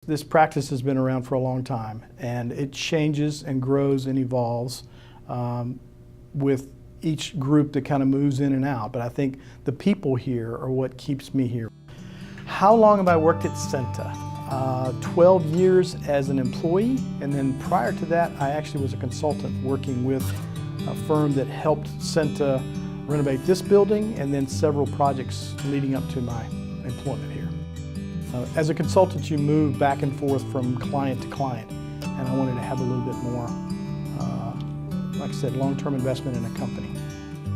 This practice has been around for a long time, and it changes and grows and evolves with each group that kind of moves in and out. But I think the people here are what keeps me here. How long have I worked at CEENTA? 12 years as an employee, and then prior to that I actually was a consultant working with a firm that helped CEENTA renovate this building and then several projects leading up to my employment here. As a consultant, you move back and forth from client to client, and I wanted to have a little bit more, like I said, long-term investment in a company.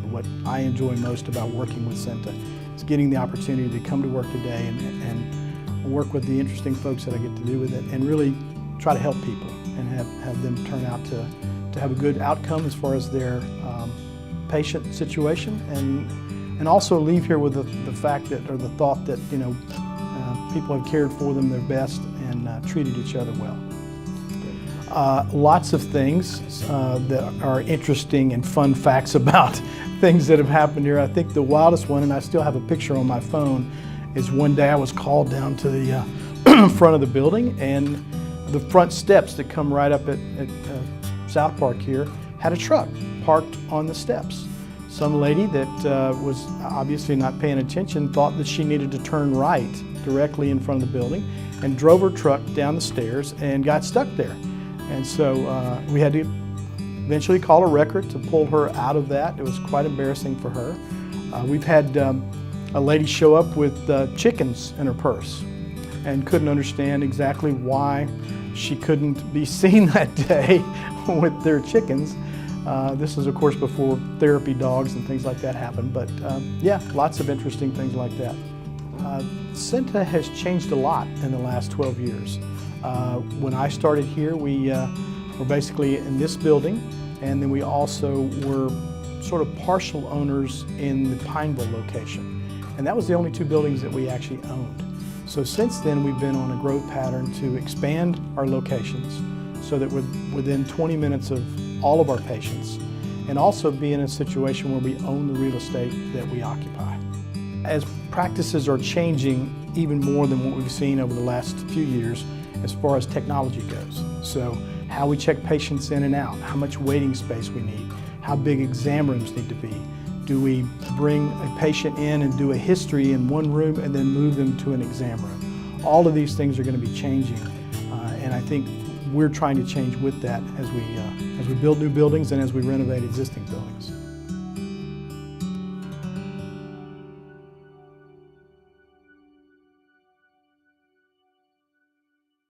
What I enjoy most about working with CEENTA is getting the opportunity to come to work today and work with the interesting folks that I get to do with it, and really try to help people and have them turn out to have a good outcome as far as their patient situation, and also leave here with the fact that, or the thought that, you know, people have cared for them their best and treated each other well. Lots of things that are interesting and fun facts about things that have happened here. I think the wildest one, and I still have a picture on my phone, is one day I was called down to the front of the building, and the front steps that come right up at South Park here had a truck parked on the steps. Some lady that was obviously not paying attention thought that she needed to turn right directly in front of the building and drove her truck down the stairs and got stuck there. And so we had to eventually call a record to pull her out of that. It was quite embarrassing for her. We've had a lady show up with chickens in her purse and couldn't understand exactly why she couldn't be seen that day with their chickens. This is, of course, before therapy dogs and things like that happened, but yeah, lots of interesting things like that. CEENTA has changed a lot in the last 12 years. When I started here, we were basically in this building, and then we also were sort of partial owners in the Pineville location. And that was the only two buildings that we actually owned. So since then, we've been on a growth pattern to expand our locations so that we're within 20 minutes of all of our patients, and also be in a situation where we own the real estate that we occupy. As practices are changing even more than what we've seen over the last few years as far as technology goes. So how we check patients in and out, how much waiting space we need, how big exam rooms need to be. Do we bring a patient in and do a history in one room and then move them to an exam room? All of these things are going to be changing, and I think we're trying to change with that as we build new buildings and as we renovate existing buildings.